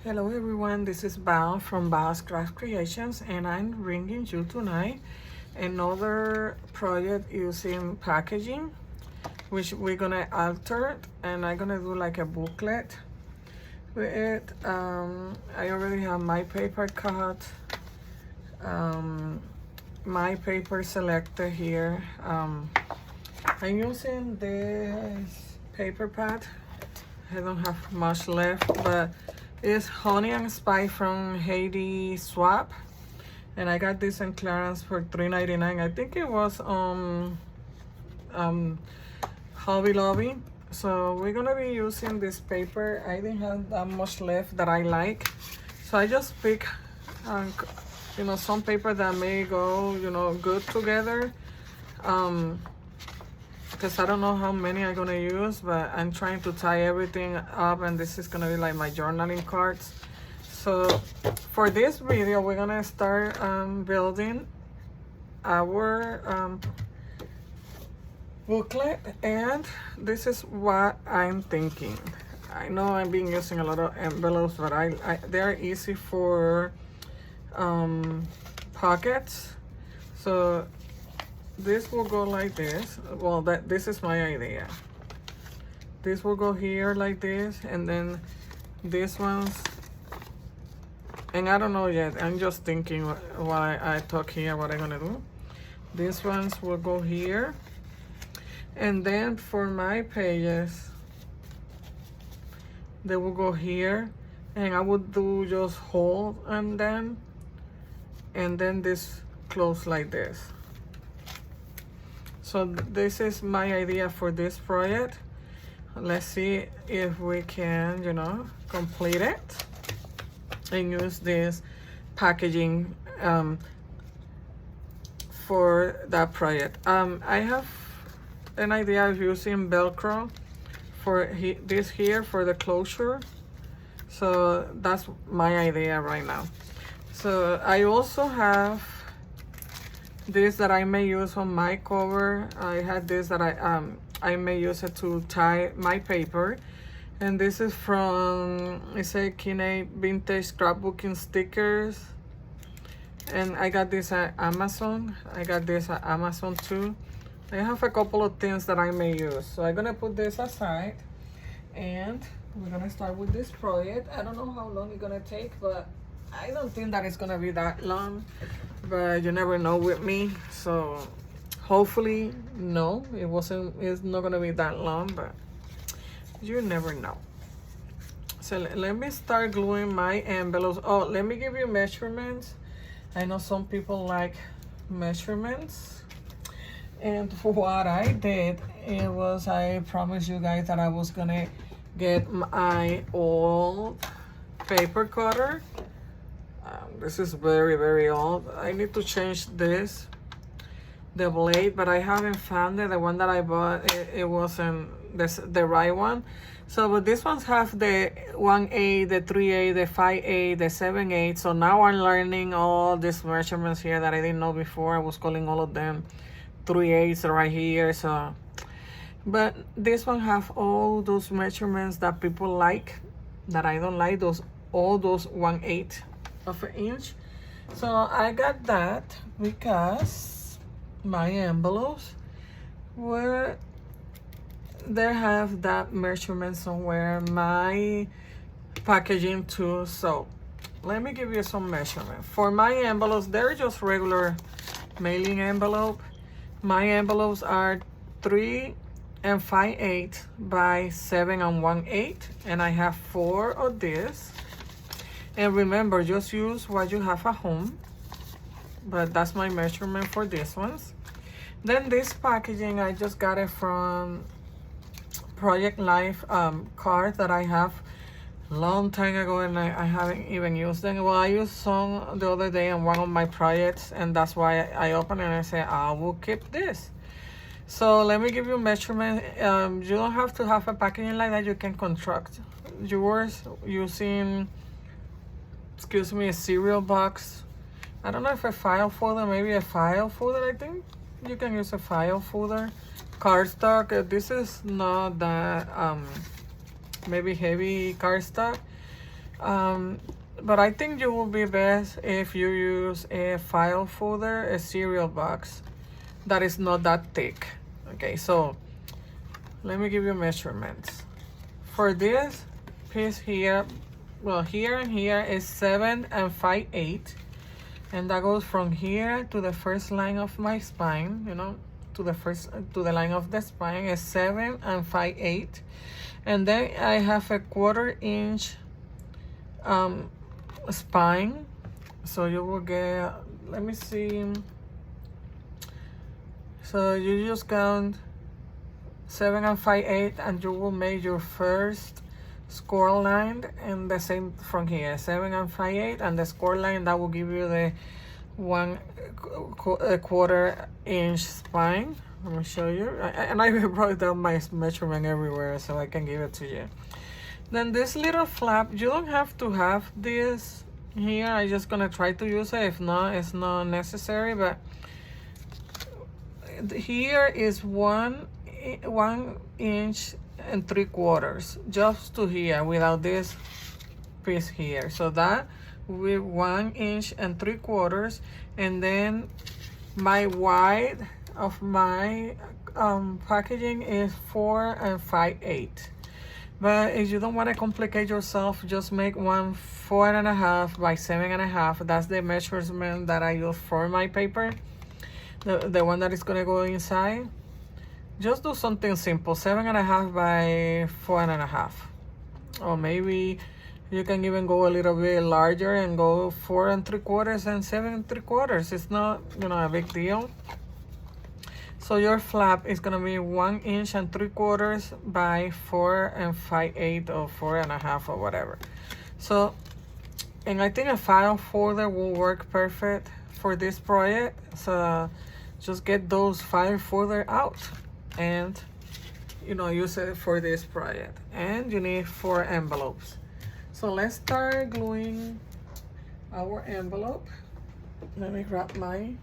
Hello everyone, this is Val from Val's Craft Creations, and I'm bringing you tonight another project using packaging, which we're gonna alter, and I'm gonna do like a booklet with it. I already have my paper cut, my paper selected here. I'm using this paper pad. I don't have much left, but it's Honey and Spice from Haiti Swap, and I got this in clearance for $3.99. I think it was Hobby Lobby. So we're gonna be using this paper. I didn't have that much left that I like, so I just pick some paper that may go good together, because I don't know how many I'm gonna use, but I'm trying to tie everything up, and this is gonna be like my journaling cards. So for this video, we're gonna start building our booklet, and this is what I'm thinking. I know I've been using a lot of envelopes, but they're easy for pockets. So this will go like this. Well, this is my idea. This will go here like this, and then this one's, and I don't know yet, I'm just thinking while I talk here what I'm gonna do. These ones will go here, and then for my pages they will go here, and I would do just hold and then this close like this. So this is my idea for this project. Let's see if we can, complete it and use this packaging for that project. I have an idea of using Velcro for this here for the closure. So that's my idea right now. So I also have this that I may use on my cover. I had this that I may use it to tie my paper, and this is from, it's a Kine vintage scrapbooking stickers, and I got this at Amazon. I got this at Amazon too. I have a couple of things that I may use, so I'm gonna put this aside, and we're gonna start with this project. I don't know how long it's gonna take, but I don't think that it's gonna be that long, but you never know with me. So hopefully, no, it's not gonna be that long, but you never know. So let me start gluing my envelopes. Oh, let me give you measurements. I know some people like measurements, and for what I did, it was, I promised you guys that I was gonna get my old paper cutter. This is very, very old. I need to change the blade, but I haven't found it. The one that I bought, it wasn't the right one. So, but these ones have the 1/8, the 3/8, the 5/8, the 7/8. So now I'm learning all these measurements here that I didn't know before. I was calling all of them 3/8 right here. So, but this one have all those measurements that people like, that I don't like, all those 1/8 of an inch. So I got that because my envelopes they have that measurement somewhere, my packaging too. So let me give you some measurement for my envelopes. They're just regular mailing envelope. My envelopes are 3 5/8 by 7 1/8, and I have 4 of this. And remember, just use what you have at home, but that's my measurement for these ones. Then this packaging, I just got it from Project Life cards that I have long time ago, and I haven't even used them. Well, I used some the other day on one of my projects, and that's why I opened it and I said I will keep this. So let me give you measurement. You don't have to have a packaging like that. You can construct yours using, excuse me, a cereal box. I don't know if a file folder, maybe a file folder. I think you can use a file folder. Cardstock. This is not that maybe heavy cardstock. But I think you will be best if you use a file folder, a cereal box that is not that thick. Okay, so let me give you measurements. For this piece here, well, here and here is 7 and 5/8, and that goes from here to the first line of my spine, you know, to the line of the spine is 7 and 5/8, and then I have a 1/4 inch spine, so you will get, let me see, so you just count 7 and 5/8, and you will make your first score line, and the same from here, 7 and 5/8, and the score line that will give you the 1/4 inch spine. Let me show you, and I wrote down my measurement everywhere so I can give it to you. Then this little flap, you don't have to have this here. I'm just gonna try to use it. If not, it's not necessary. But here is 1 inch and 3/4, just to here, without this piece here. So that with 1 inch and 3/4, and then my wide of my packaging is 4 and 5/8. But if you don't want to complicate yourself, just make one 4.5 by 7.5. That's the measurement that I use for my paper, the one that is gonna go inside. Just do something simple, 7.5 by 4.5, or maybe you can even go a little bit larger and go 4 3/4 and 7 3/4. It's not, you know, a big deal. So your flap is gonna be 1 inch and 3/4 by 4 and 5/8 or 4.5 or whatever. So, and I think a file folder will work perfect for this project. So just get those file folder out and, you know, use it for this project. And you need 4 envelopes. So let's start gluing our envelope. Let me grab my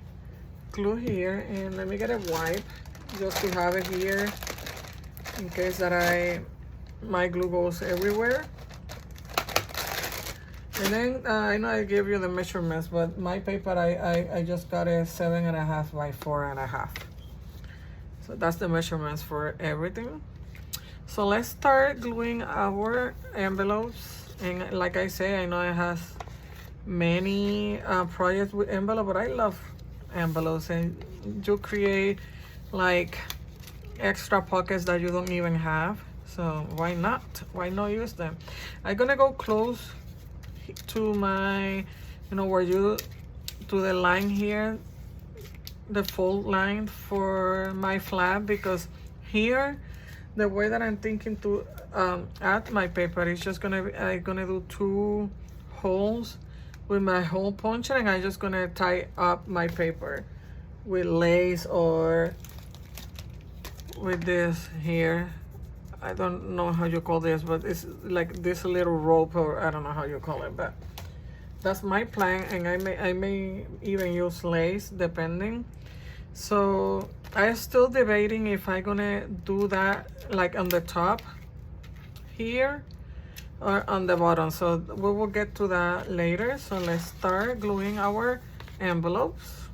glue here, and let me get a wipe just to have it here in case that my glue goes everywhere. And then I know I gave you the measurements, but my paper I just got a 7.5 by 4.5. So that's the measurements for everything. So let's start gluing our envelopes. And like I say, I know it has many projects with envelope, but I love envelopes, and you create like extra pockets that you don't even have. So why not use them? I'm gonna go close to my, you know, where you, to the line here, the fold line for my flap, because here the way that I'm thinking to add my paper is just gonna be, I'm gonna do 2 holes with my hole puncher, and I'm just gonna tie up my paper with lace or with this here. I don't know how you call this, but it's like this little rope, or I don't know how you call it, but that's my plan. And I may even use lace depending. So I'm still debating if I'm gonna do that like on the top here or on the bottom. So we will get to that later. So let's start gluing our envelopes.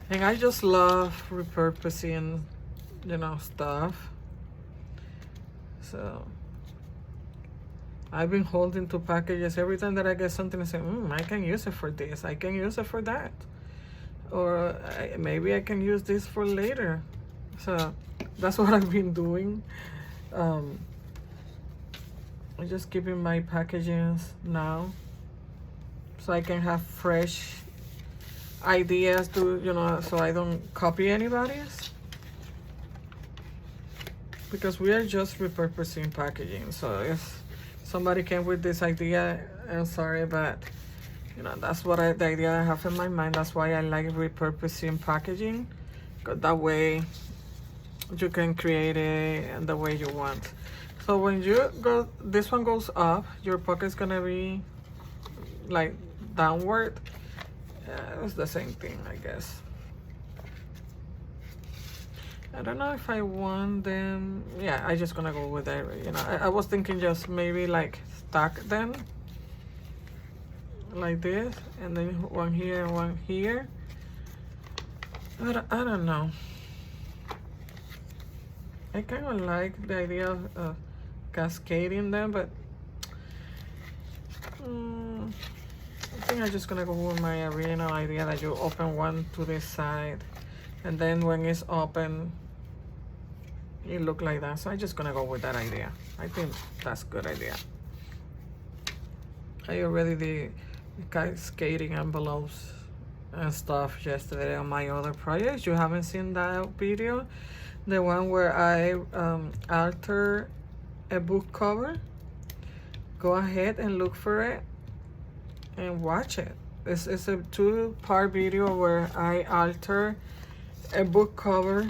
And I just love repurposing, you know, stuff. So I've been holding 2 packages. Every time that I get something, I say, I can use it for this, I can use it for that, or maybe I can use this for later. So that's what I've been doing. I'm just keeping my packages now so I can have fresh ideas to, you know, so I don't copy anybody's, because we are just repurposing packaging. So if somebody came with this idea, I'm sorry, but you know, that's what the idea I have in my mind. That's why I like repurposing packaging, because that way you can create it the way you want. So when you go, this one goes up, your pocket's gonna be like downward. It's the same thing, I guess. I don't know if I want them. Yeah, I just gonna go with that. You know, I was thinking just maybe like stack them like this, and then one here and one here. But I don't know. I kind of like the idea of cascading them, but I think I'm just gonna go with my original idea that you open one to this side, and then when it's open, it look like that. So I'm just gonna go with that idea. I think that's a good idea. I already did cascading envelopes and stuff yesterday on my other projects. You haven't seen that video, the one where I alter a book cover? Go ahead and look for it and watch it. It's a 2-part video where I alter a book cover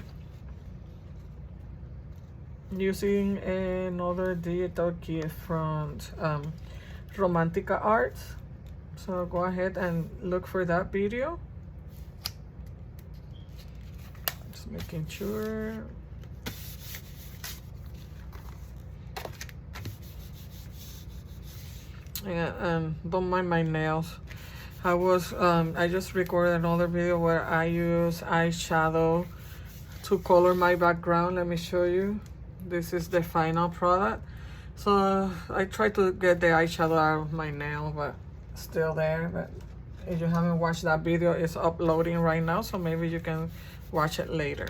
using another digital kit from Romantica Arts. So go ahead and look for that video. Just making sure. Yeah, don't mind my nails. I just recorded another video where I use eyeshadow to color my background. Let me show you. This is the final product. So I tried to get the eyeshadow out of my nail, but still there. But if you haven't watched that video, it's uploading right now, so maybe you can watch it later.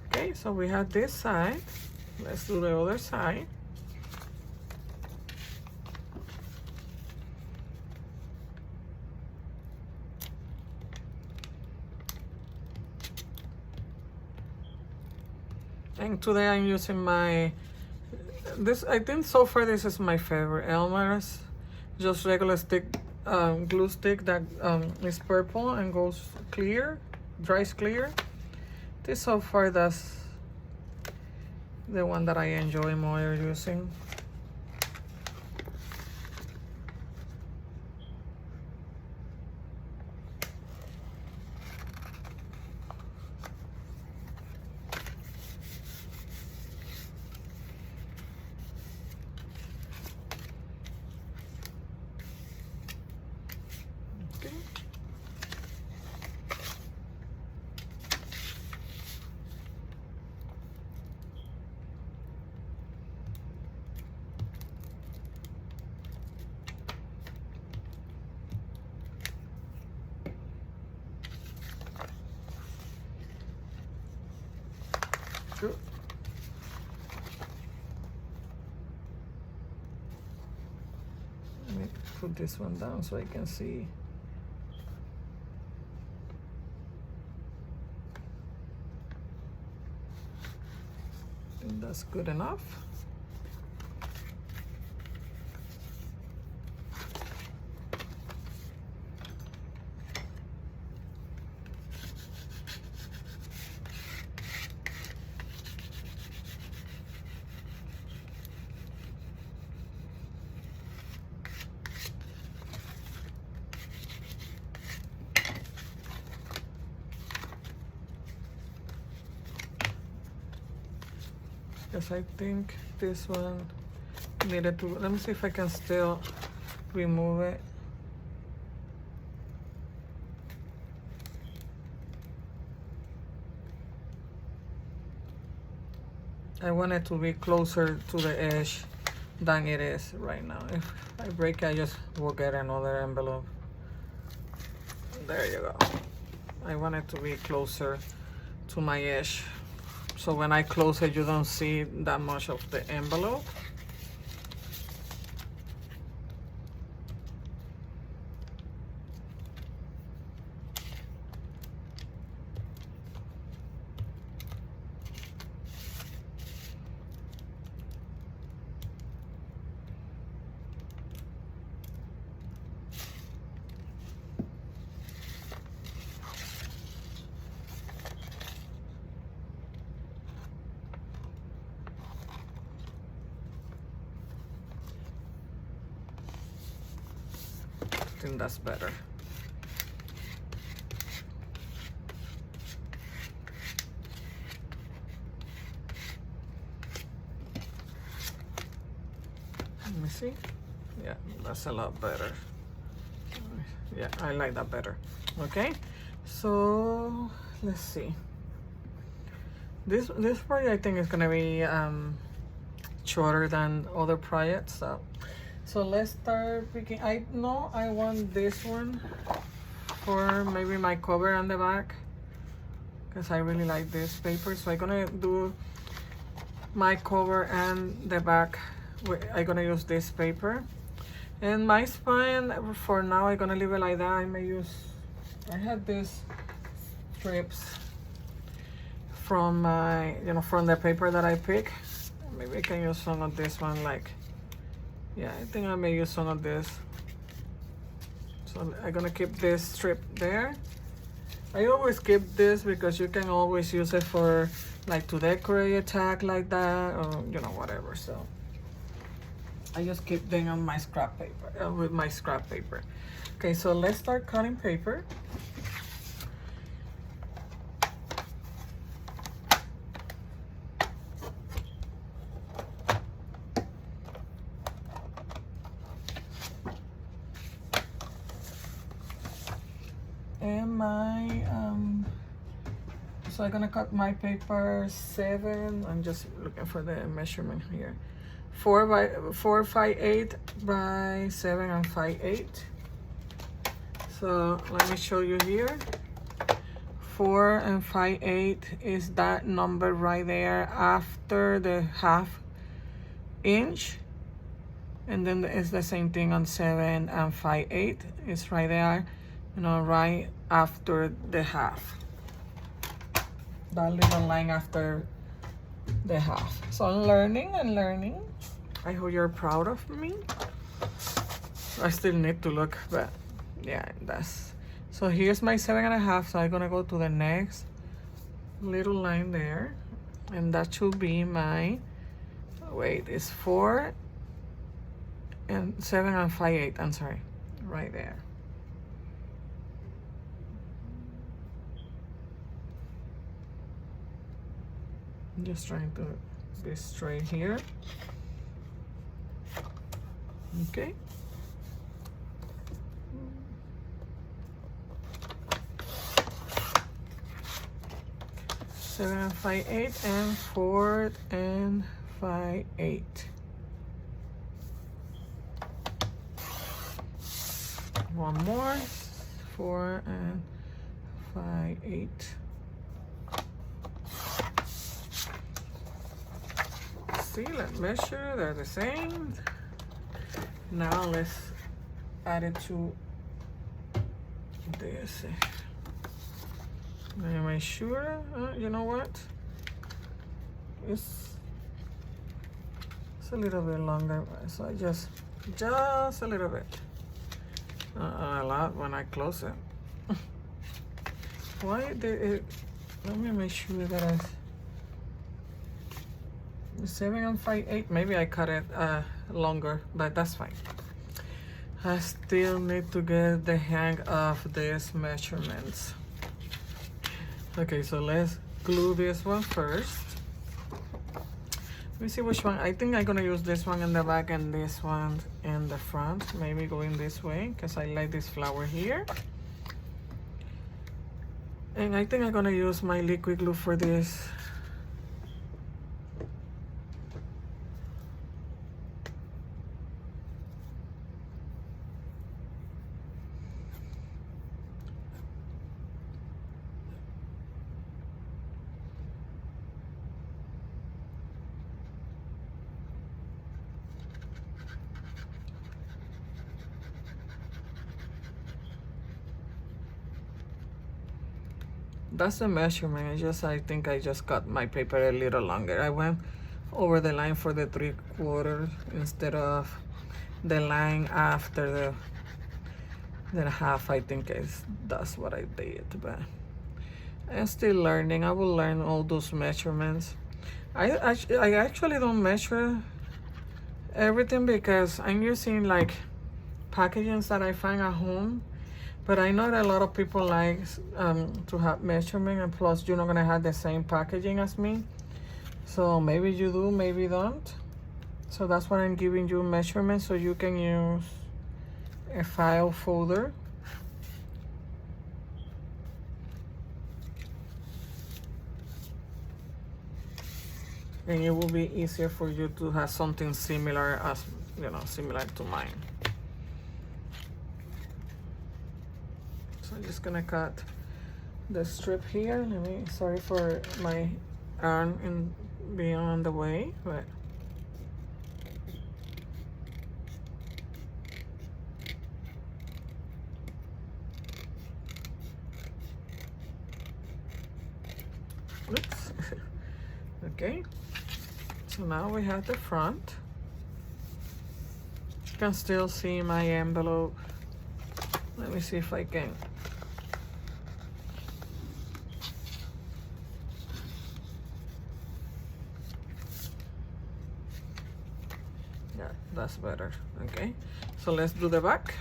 Okay, so we have this side. Let's do the other side. And today I'm using my, I think so far this is my favorite, Elmer's, just regular stick, glue stick that is purple and goes clear, dries clear. This so far, that's the one that I enjoy more using. Good. Let me put this one down so I can see. I think that's good enough. Because I think this one needed to, let me see if I can still remove it. I want it to be closer to the edge than it is right now. If I break it, I just will get another envelope. There you go. I want it to be closer to my edge. So when I close it, you don't see that much of the envelope. I think that's better. See? Yeah, that's a lot better. Yeah, I like that better. Okay, so let's see. This project I think is gonna be shorter than other projects. So let's start picking. I know I want this one for maybe my cover on the back because I really like this paper. So I'm gonna do my cover and the back. I'm gonna use this paper. And my spine, for now, I'm gonna leave it like that. I had these strips from my, from the paper that I pick. Maybe I can use some of this one, like, yeah, I think I may use some of this. So I'm gonna keep this strip there. I always keep this because you can always use it for, like, to decorate a tag like that, or, whatever, so. I just keep them on my scrap paper, with my scrap paper. Okay, so let's start cutting paper. And so I'm gonna cut my paper 7. I'm just looking for the measurement here. 4/5/8 by 7 and 5/8. So let me show you here. 4 and 5/8 is that number right there after the 1/2 inch, and then it's the same thing on 7 and 5/8. It's right there, right after the 1/2. That little line after the 1/2. So I'm learning and learning. I hope you're proud of me. I still need to look, but yeah, so here's my 7.5. So I'm gonna go to the next little line there, and that should be my, it's 4 and 7 and 5/8. I'm sorry, right there. I'm just trying to be straight here. Okay. Seven and 5/8 and 4 and 5/8. One more. 4 and 5/8. See, let's measure. They're the same. Now let's add it to this. Am I sure? You know what? It's a little bit longer, so I just a little bit. A lot when I close it. Why did it? Let me make sure that 7 and 5/8. Maybe I cut it longer, but that's fine. I still need to get the hang of these measurements. Okay, so let's glue this one first. Let me see which one. I think I'm gonna use this one in the back and this one in the front. Maybe going this way because I like this flower here. And I think I'm gonna use my liquid glue for this. That's the measurement. I think I just cut my paper a little longer. I went over the line for the 3/4 instead of the line after the 1/2. I think that's what I did, but I'm still learning. I will learn all those measurements. I actually don't measure everything because I'm using like packaging that I find at home. But I know that a lot of people like to have measurement, and plus you're not gonna have the same packaging as me. So maybe you do, maybe don't. So that's what I'm giving you measurements so you can use a file folder. And it will be easier for you to have something similar as, similar to mine. So I'm just gonna cut the strip here. Sorry for my arm and being on the way, but oops. Okay, so now we have the front. You can still see my envelope. Let me see if I can. Yeah, that's better. Okay, so let's do the back.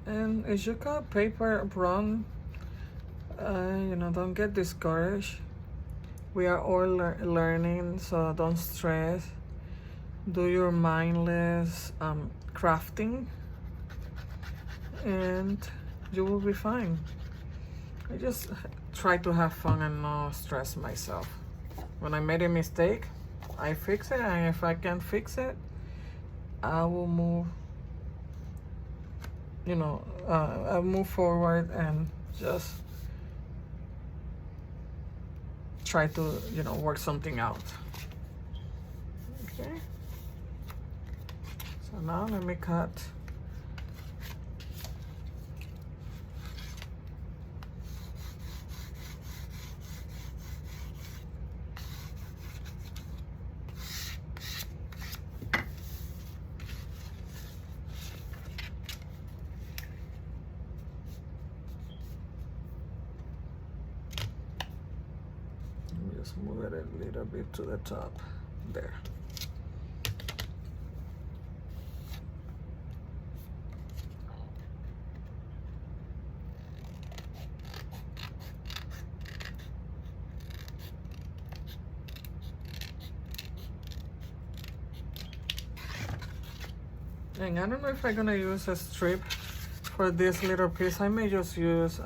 And as you cut paper run, don't get discouraged. We are all learning, so don't stress. Do your mindless crafting, and you will be fine. I just try to have fun and not stress myself. When I made a mistake, I fix it, and if I can't fix it, I will move. I'll move forward and just try to, work something out. Okay. So now let me cut. Just move it a little bit to the top there. And I don't know if I'm gonna use a strip for this little piece. I may just use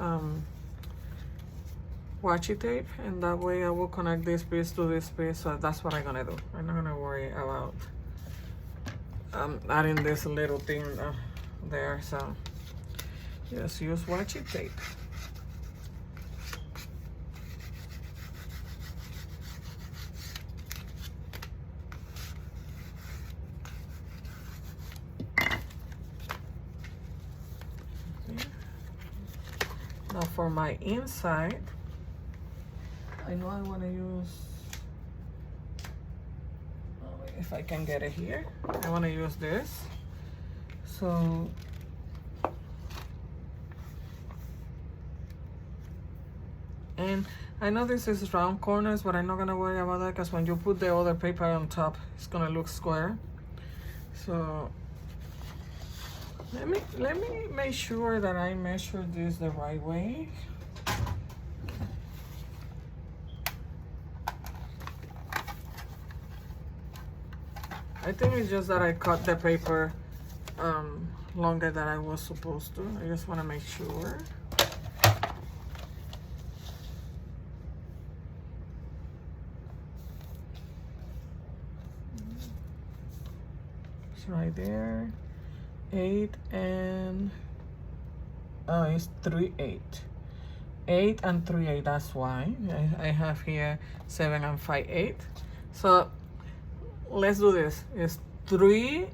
washi tape, and that way I will connect this piece to this piece. So that's what I'm gonna do. I'm not gonna worry about adding this little thing there. So just use washi tape. Okay. Now for my inside, I know I want to use, if I can get it here, I want to use this. So and I know this is round corners, but I'm not gonna worry about that because when you put the other paper on top, it's gonna look square. So let me make sure that I measure this the right way. I think it's just that I cut the paper longer than I was supposed to. I just want to make sure. It's right there. 8 and it's 3/8. 8 and 3/8. That's why I have here 7 and 5/8. So let's do this. It's 3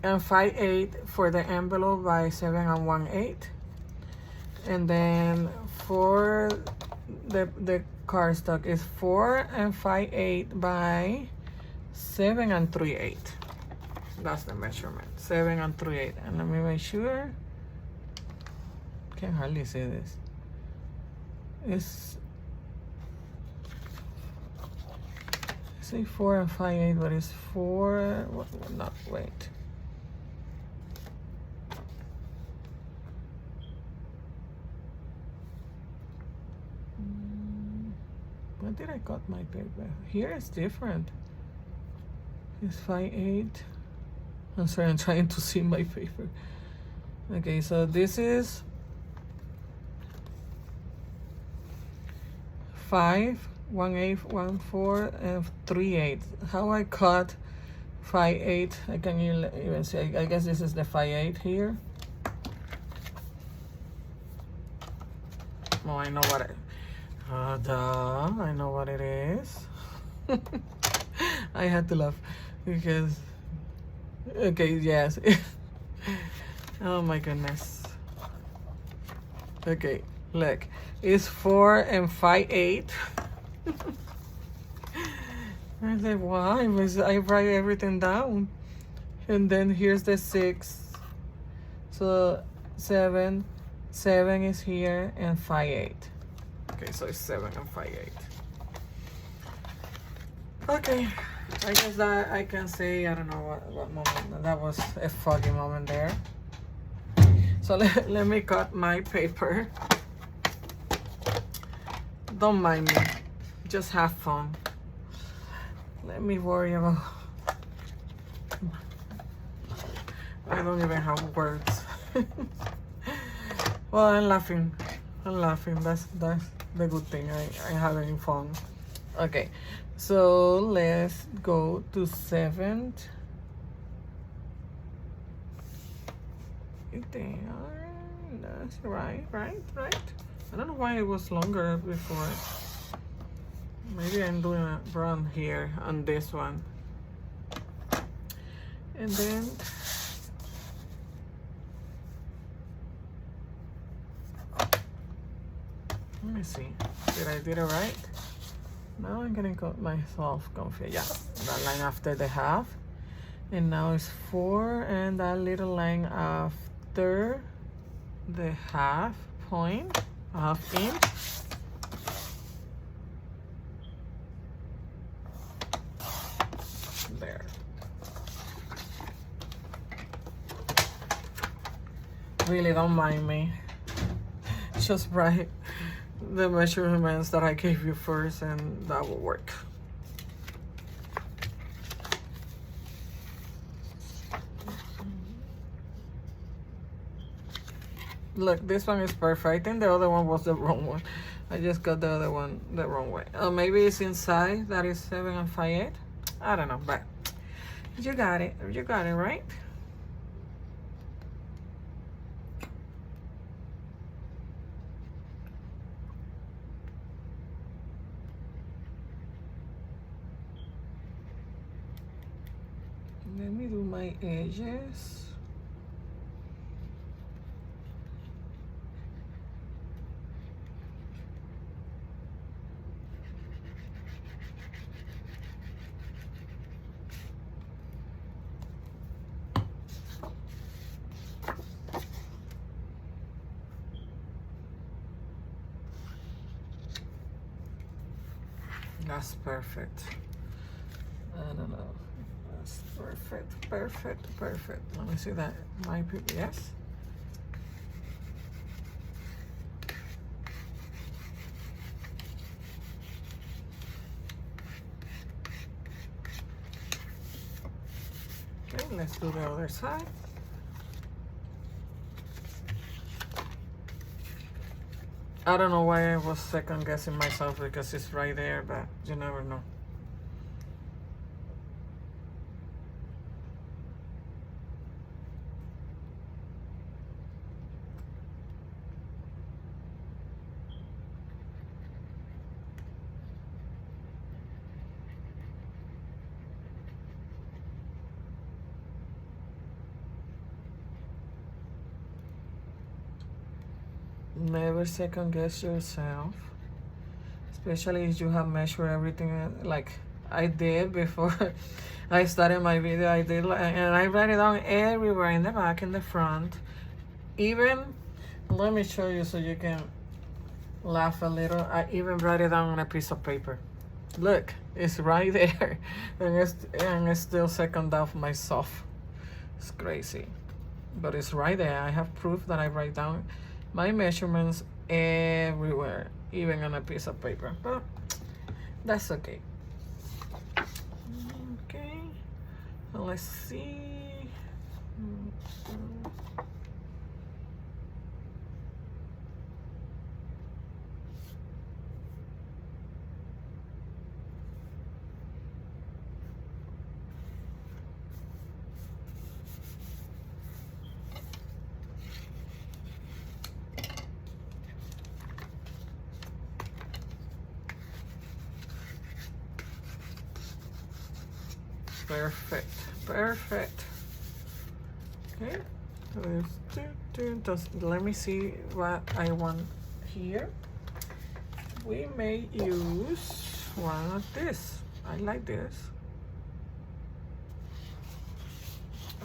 and 5/8 for the envelope by 7 and 1/8, and then for the cardstock is 4 and 5/8 by 7 and 3/8. That's the measurement. 7 and 3/8. And let me make sure. Can hardly see this. It's Say 4 and 5/8, but it's 4. No, wait. Where did I cut my paper? Here it's different. It's 5/8. I'm sorry, I'm trying to see my paper. Okay, so this is 5, 1/8, 1/4, and 3/8. How I cut 5/8? I can even say. I guess this is the 5/8 here. Oh, I know what it. Duh! I know what it is. I had to laugh because. Okay, yes. Oh my goodness. Okay, look. It's 4 and 5/8. I said, why? I write everything down. And then here's the 6. So 7 is here and 5/8. Okay, so it's 7 and 5/8. Okay, I guess that I can say, I don't know what moment. That was a foggy moment there. So let me cut my paper. Don't mind me. Just have fun. Let me worry about. I don't even have words. Well, I'm laughing. That's the good thing. I'm having fun. Okay, so let's go to 7th. There. That's right. I don't know why it was longer before. Maybe I'm doing it wrong here on this one. And then let me see. Did I do it right? Now I'm getting myself confused. Yeah, that line after the half. And now it's 4 and that little line after the half point, half inch. There. Really don't mind me. Just write the measurements that I gave you first and that will work. Look, this one is perfect. I think the other one was the wrong one. I just got the other one the wrong way. Maybe it's inside. That is 7 and 5/8. I don't know, but you got it. You got it, right? Let me do my edges. That's perfect. I don't know. That's perfect. Let me see that. My people, yes. Okay, let's do the other side. I don't know why I was second guessing myself because it's right there, but you never know. Never second guess yourself, especially if you have measured everything like I did before I started my video. I did, and I write it down everywhere, in the back, in the front. Even, let me show you so you can laugh a little. I even write it down on a piece of paper. Look, it's right there. And it's still second off myself. It's crazy. But it's right there. I have proof that I write down my measurements everywhere, even on a piece of paper. But that's okay. Okay. So let's see. Perfect, perfect. Okay, let me see what I want here. We may use one of this. I like this.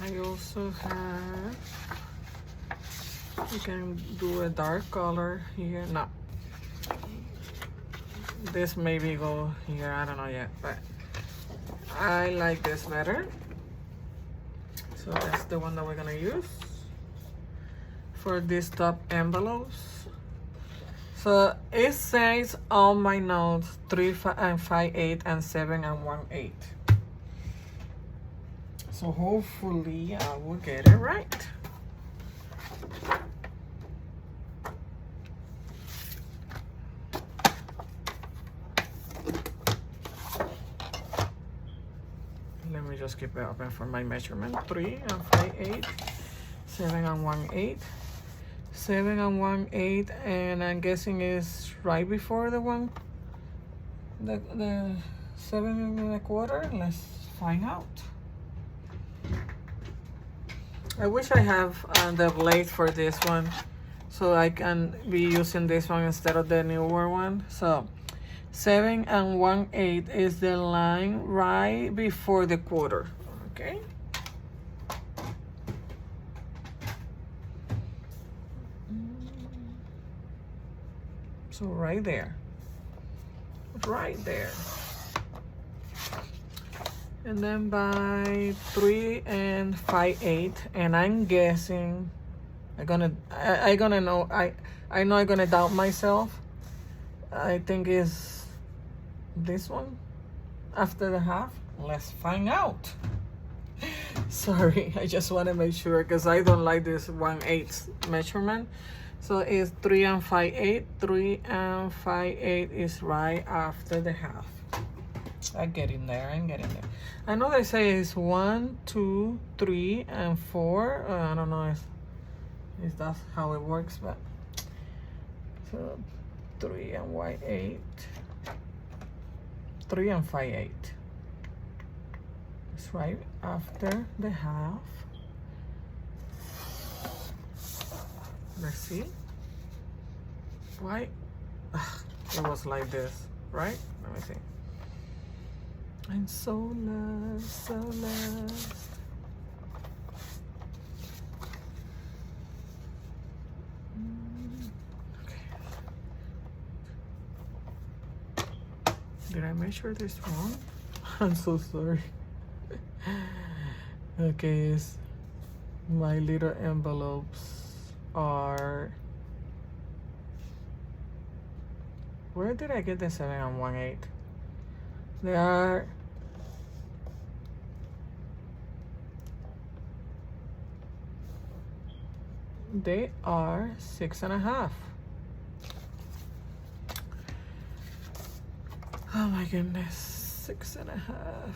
I also have, you can do a dark color here. No, this maybe go here, I don't know yet, but I like this better. So that's the one that we're gonna use for these top envelopes. So it says on my notes 3 and 5/8 and 7 and 1/8. So hopefully I will get it right. Let me just keep it open for my measurement. 3 and 5/8, 7 and 1/8, 7 and 1/8, and I'm guessing is right before the 7 1/4. Let's find out. I wish I have the blade for this one, so I can be using this one instead of the newer one. So 7 and 1/8 is the line right before the quarter. Okay. So right there. Right there. And then by 3 and 5/8, and I'm guessing I gonna know I'm gonna doubt myself. I think it's this one after the half. Let's find out. Sorry, I just want to make sure because I don't like this 1/8 measurement. So it's 3 and 5/8. 3 and 5/8 is right after the half. I'm getting there. I know they say it's 1, 2, 3, and 4. I don't know if that's how it works, but so 3 and 1/8, 3 and 5/8. It's right after the half. Let's see. Why? It was like this, right? Let me see. I'm so lost, so lost. Okay. Did I measure this wrong? I'm so sorry. Okay, my little envelopes are. Where did I get the 7 and 1/8? They are. They are 6.5. Oh my goodness, 6.5.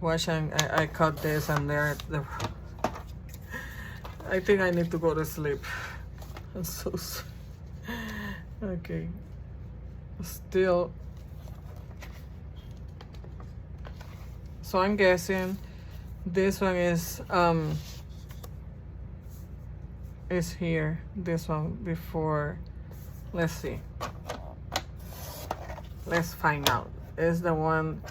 Watch, I cut this and there. I think I need to go to sleep. I'm so sorry. Okay. Still. So I'm guessing this one is here. This one before. Let's see. Let's find out. Is the one.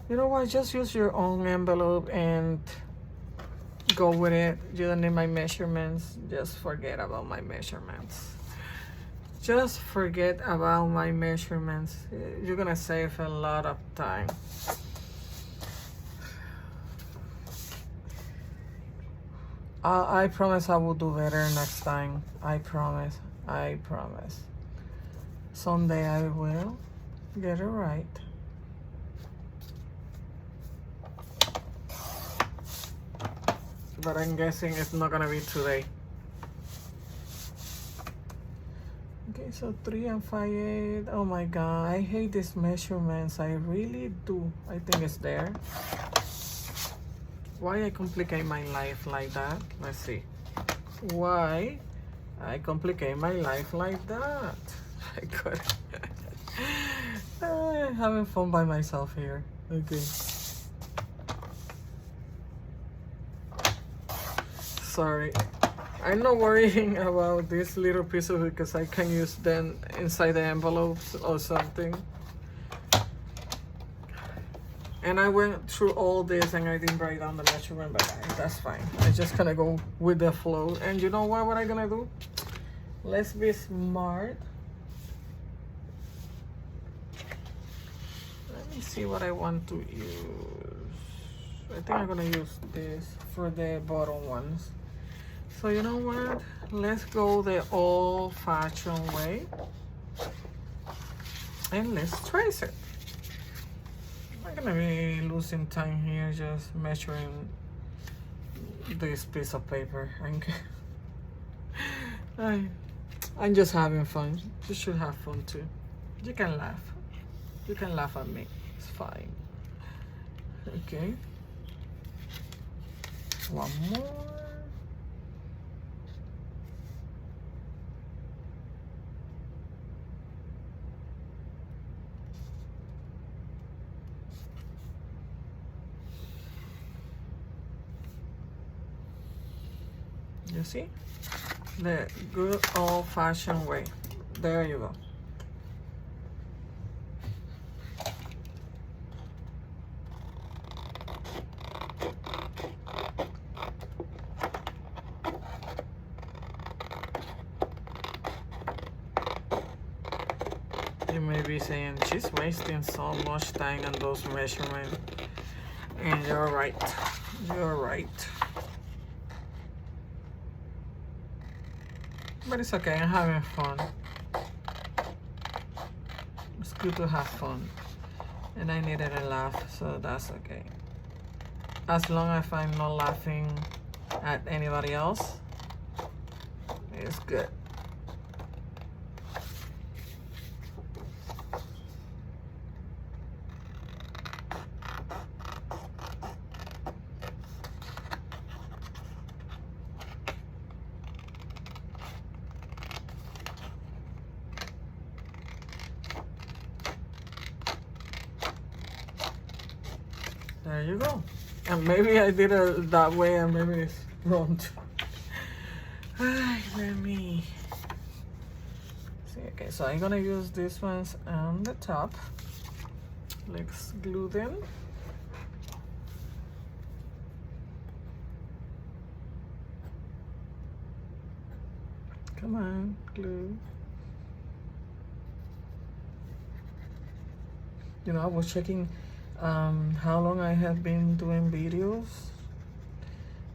You know what? Just use your own envelope and go with it. You don't need my measurements. Just forget about my measurements. just forget about my measurements. You're gonna save a lot of time. I promise I will do better next time. I promise. I promise. Someday I will get it right. But I'm guessing it's not gonna be today. Okay, so 3 and 5/8. Oh my god, I hate these measurements. I really do. I think it's there. Why I complicate my life like that? Let's see. Why I complicate my life like that? I could. Having fun by myself here. Okay. Sorry. I'm not worrying about this little pieces because I can use them inside the envelopes or something. And I went through all this and I didn't write down the measurement, but that's fine. I just gonna go with the flow. And you know what I'm gonna do? Let's be smart. Let me see what I want to use. I think I'm gonna use this for the bottom ones. So you know what? Let's go the old-fashioned way. And let's trace it. I'm gonna be losing time here just measuring this piece of paper. I'm just having fun. You should have fun too. You can laugh. You can laugh at me. It's fine. Okay. One more. You see? The good old-fashioned way. There you go. You may be saying, she's wasting so much time on those measurements. And you're right. You're right. But it's okay, I'm having fun. It's good to have fun. And I needed a laugh, so that's okay. As long as I'm not laughing at anybody else, it's good. There you go. And maybe I did it that way and maybe it's wrong too. Let me see. Okay, so I'm gonna use these ones on the top. Let's glue them. Come on, glue. You know, I was checking how long I have been doing videos,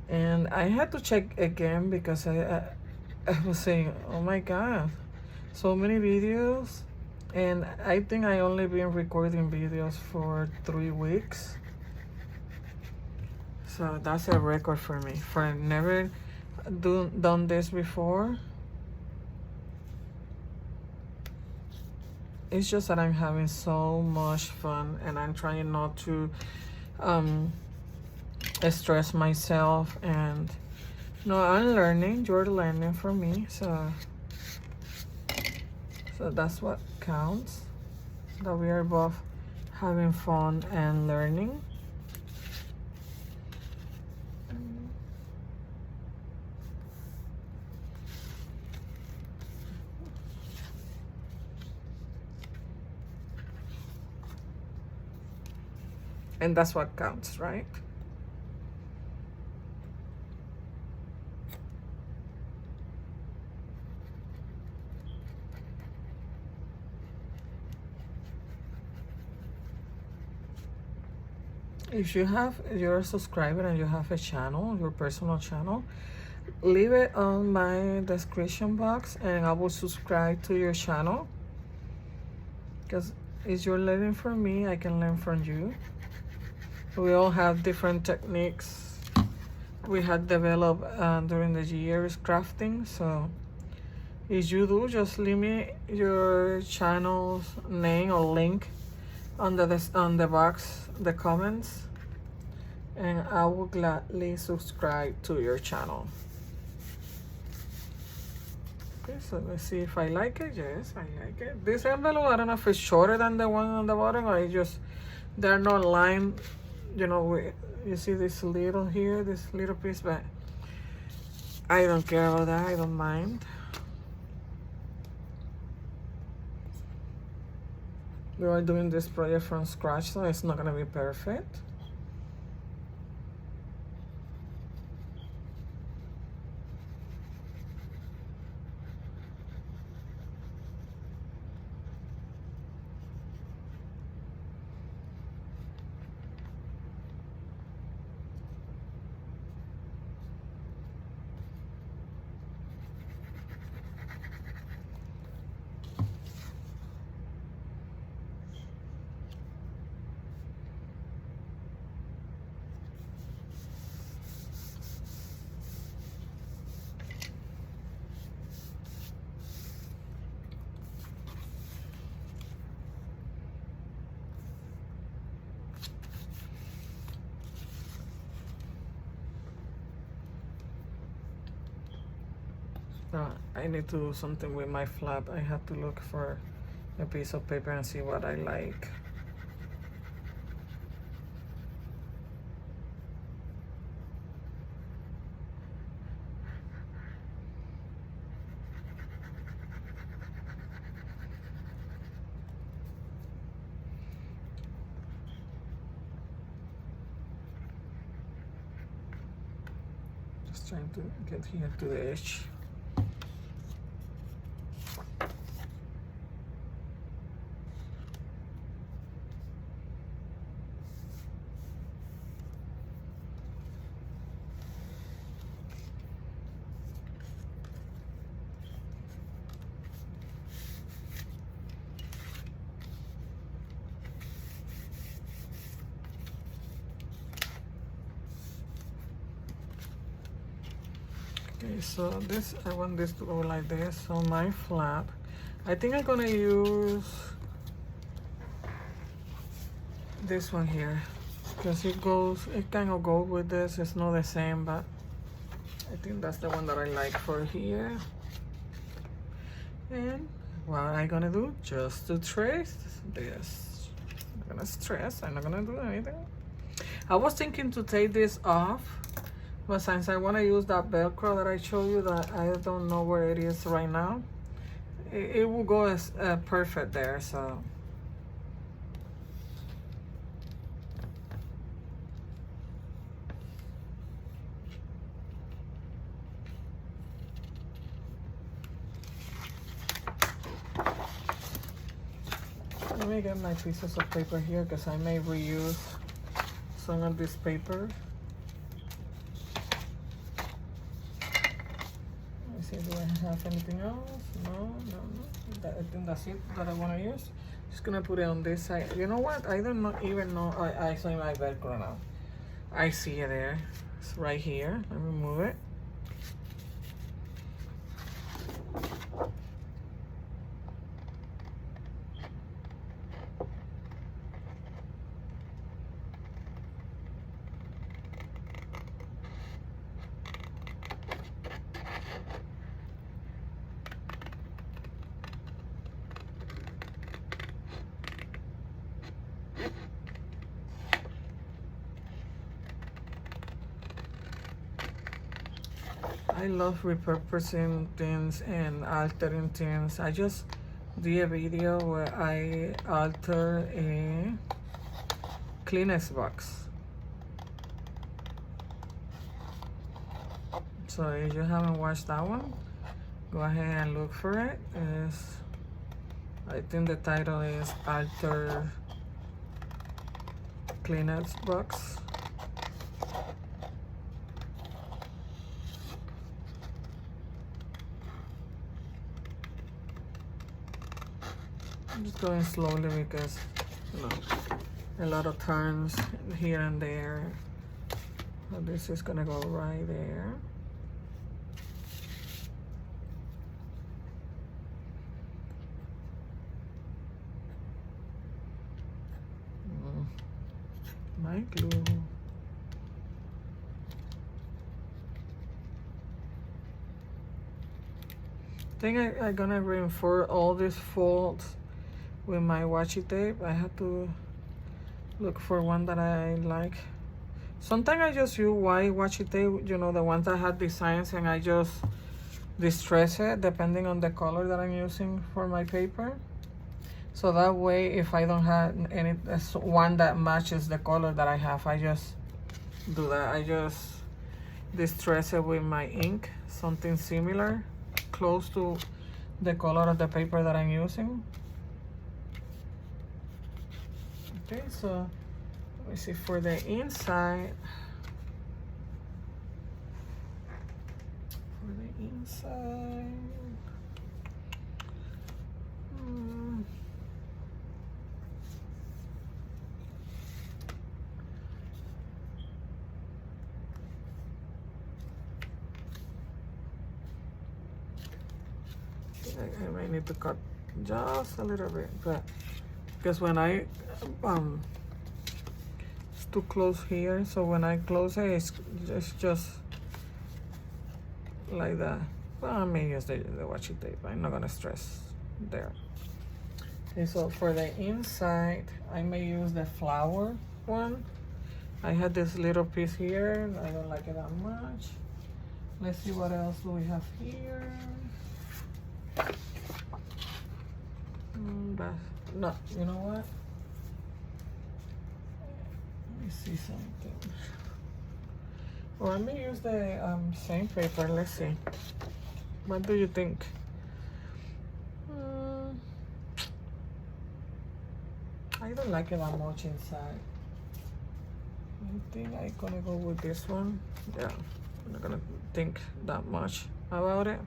and I had to check again because I was saying, oh my god, so many videos, and I think I only been recording videos for 3 weeks, so that's a record for me for never done this before. It's just that I'm having so much fun and I'm trying not to stress myself, and no, I'm learning, you're learning from me, so that's what counts, that we are both having fun and learning. And that's what counts, right? if you're a subscriber and you have a channel, your personal channel, leave it on my description box and I will subscribe to your channel, because if you're learning from me, I can learn from you. We all have different techniques we had developed during the years crafting. So if you do, just leave me your channel's name or link on the box, the comments, and I will gladly subscribe to your channel. Okay, so let's see if I like it. Yes, I like it. This envelope, I don't know if it's shorter than the one on the bottom, or they're not lined, you know, you see this little here, this little piece, but I don't care about that, I don't mind. We are doing this project from scratch, so it's not gonna be perfect. I need to do something with my flap. I have to look for a piece of paper and see what I like. Just trying to get here to the edge. Okay, so this, I want this to go like this. So my flap, I think I'm gonna use this one here, because it kind of goes with this. It's not the same, but I think that's the one that I like for here. And what I'm gonna do, just to trace this, I'm gonna stress, I'm not gonna do anything. I was thinking to take this off, but since I want to use that Velcro that I showed you, that I don't know where it is right now, it will go as perfect there. So let me get my pieces of paper here, because I may reuse some of this paper. Do I have anything else? No. I think that's it that I want to use. Just gonna put it on this side. You know what? I don't even know. I see my Velcro now. I see it there. It's right here. Let me move it. I love repurposing things and altering things. I just did a video where I alter a Kleenex box. So if you haven't watched that one, go ahead and look for it. I think the title is Alter Kleenex box. I'm just going slowly because, you know, a lot of turns here and there. So this is gonna go right there. My glue. I think I'm gonna reinforce all these folds with my washi tape. I have to look for one that I like. Sometimes I just use white washi tape, you know, the ones that have designs, and I just distress it depending on the color that I'm using for my paper. So that way, if I don't have any one that matches the color that I have, I just do that. I just distress it with my ink, something similar, close to the color of the paper that I'm using. Okay, so let me see for the inside. For the inside. I might need to cut just a little bit, but because when I it's too close here, so when I close it, it's just like that. Well, I may use the washi tape. I'm not gonna stress there. Okay, so for the inside, I may use the flower one. I had this little piece here. I don't like it that much. Let's see what else do we have here. But no, you know what? Let me see something. Or I may use the same paper. Let's see. What do you think? I don't like it that much inside. I think I'm gonna go with this one. Yeah, I'm not gonna think that much about it.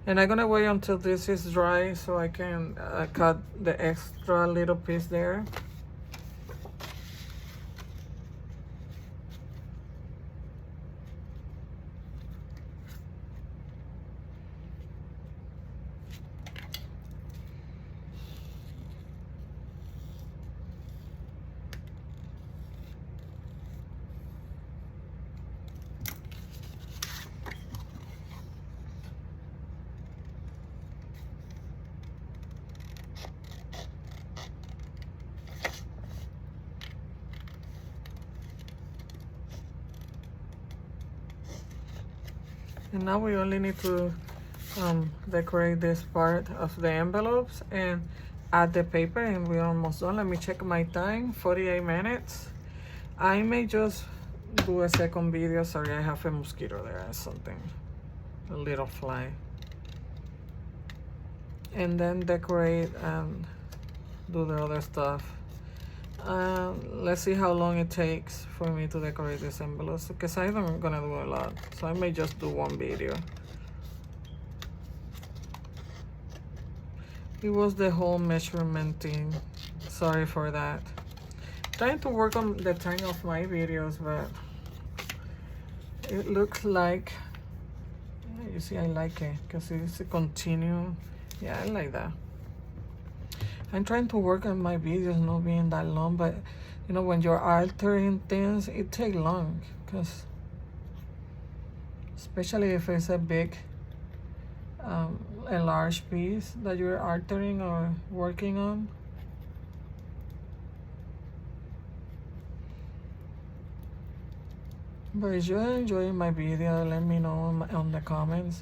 And I'm gonna wait until this is dry so I can cut the extra little piece there. And now we only need to decorate this part of the envelopes and add the paper, and we're almost done. Let me check my time, 48 minutes. I may just do a second video. Sorry, I have a mosquito there or something, a little fly. And then decorate and do the other stuff. Let's see how long it takes for me to decorate these envelopes, because I'm gonna do a lot, so I may just do one video. It was the whole measurement thing. Sorry for that. Trying to work on the time of my videos, but it looks like, yeah, you see, I like it because it's a continue. Yeah, I like that. I'm trying to work on my videos not being that long, but you know, when you're altering things, it takes long, because especially if it's a big, a large piece that you're altering or working on. But if you're enjoying my video, let me know on the comments.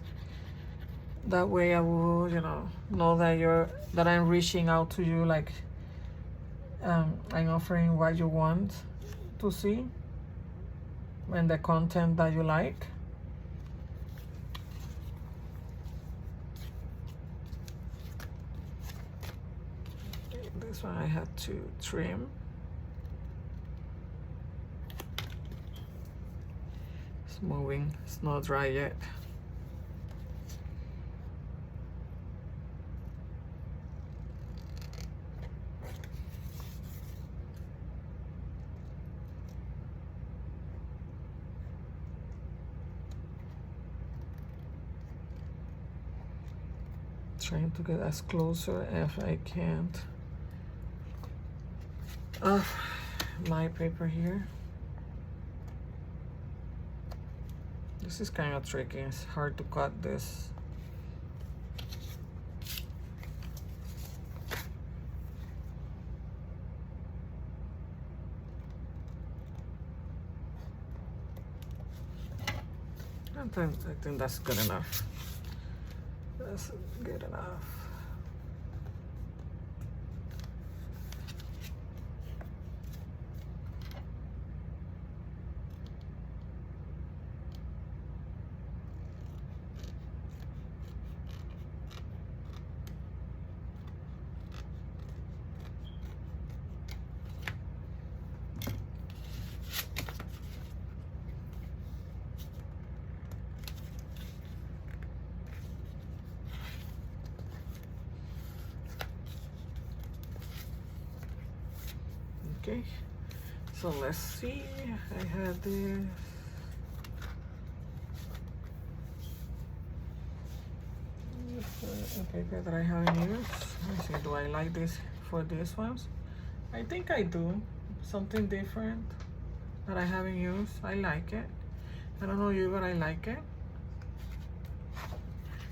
That way I will, you know that I'm reaching out to you, like I'm offering what you want to see and the content that you like. This one I had to trim. moving. It's not dry yet. Trying to get as closer if I can't. My paper here. This is kind of tricky. It's hard to cut this. I think that's good enough. That's good enough. Okay, so let's see. I had this. Okay, that I haven't used. Let's see, do I like this for these ones? I think I do. Something different that I haven't used. I like it. I don't know you, but I like it.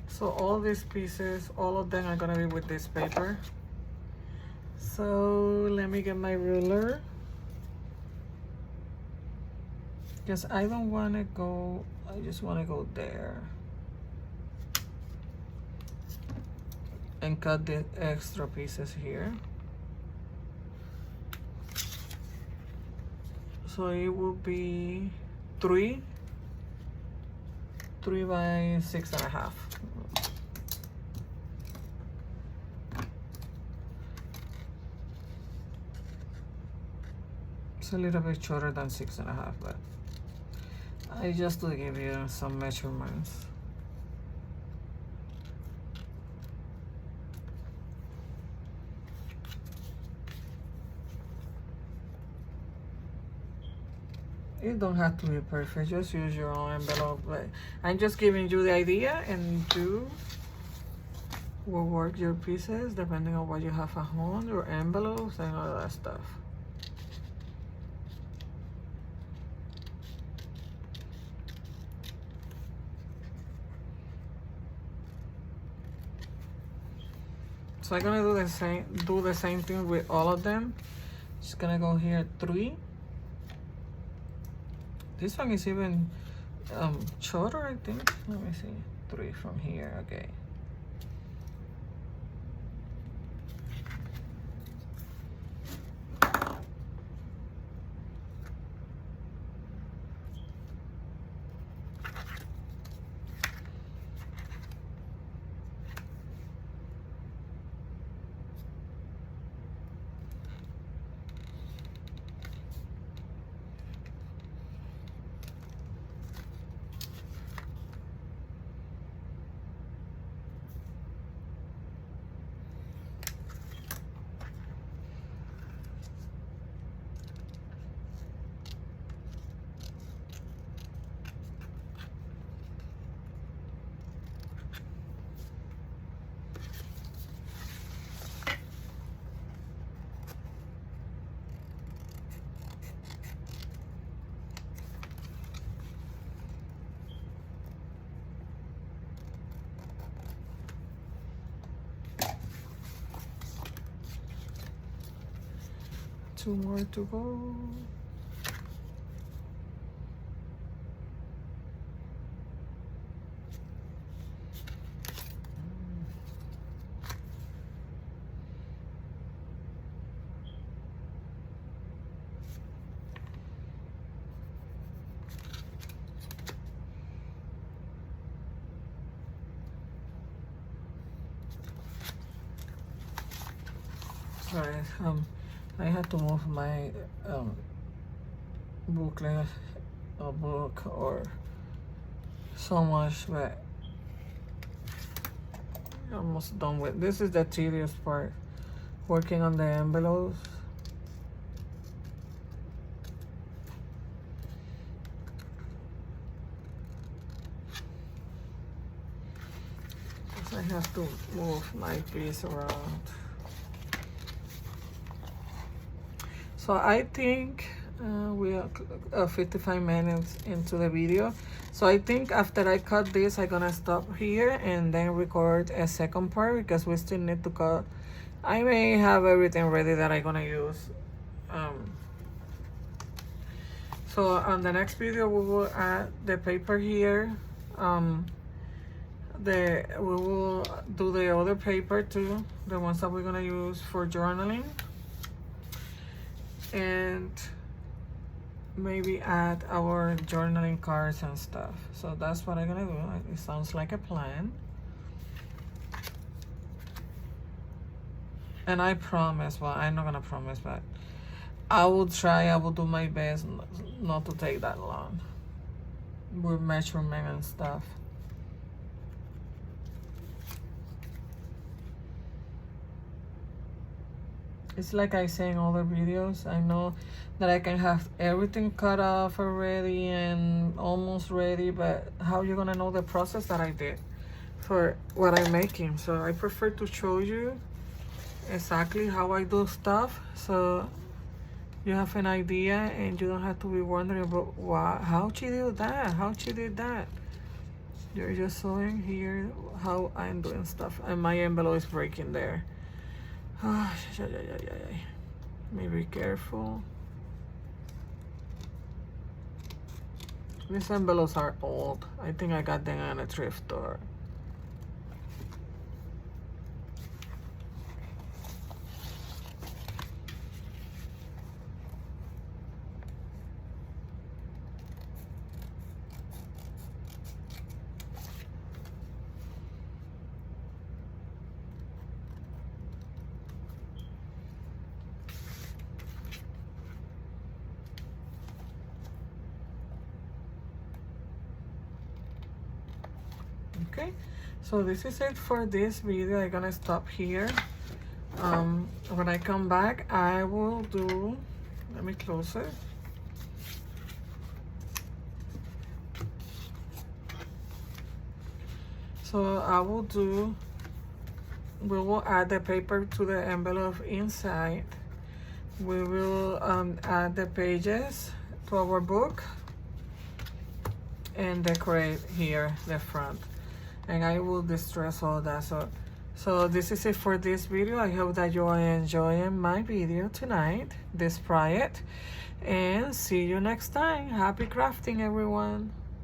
So all these pieces, all of them are gonna be with this paper. So let me get my ruler, because I don't want to go, I just want to go there and cut the extra pieces here. So it will be 3 by 6.5. A little bit shorter than 6.5, but I just to give you some measurements. It don't have to be perfect, just use your own envelope. But I'm just giving you the idea, and you will work your pieces depending on what you have at home, your envelopes and all that stuff. So I'm gonna do the same thing with all of them. Just gonna go here 3. This one is even shorter, I think. Let me see. 3 from here. Okay. Two more to go. Sorry, I had to move my booklet or book or so much, but almost done with. This is the tedious part, working on the envelopes. I have to move my piece around. So I think we are 55 minutes into the video. So I think after I cut this, I'm gonna stop here and then record a second part because we still need to cut. I may have everything ready that I'm gonna use. So on the next video, we will add the paper here. We will do the other paper too, the ones that we're gonna use for journaling, and maybe add our journaling cards and stuff. So that's what I'm gonna do. It sounds like a plan. And I promise, well, I'm not gonna promise, but I will do my best not to take that long with measurement and stuff. It's like I say in other videos, I know that I can have everything cut off already and almost ready, but how you gonna know the process that I did for what I'm making? So I prefer to show you exactly how I do stuff, so you have an idea and you don't have to be wondering about how she did that, how she did that. You're just showing here how I'm doing stuff, and my envelope is breaking there. Be careful. These envelopes are old. I think I got them at a thrift store. Okay, so this is it for this video. I'm gonna stop here. When I come back, I will do, let me close it. So I will do, we will add the paper to the envelope inside. We will add the pages to our book and decorate here the front. And I will distress all that. So this is it for this video. I hope that you are enjoying my video tonight, this project, and see you next time. Happy crafting, everyone.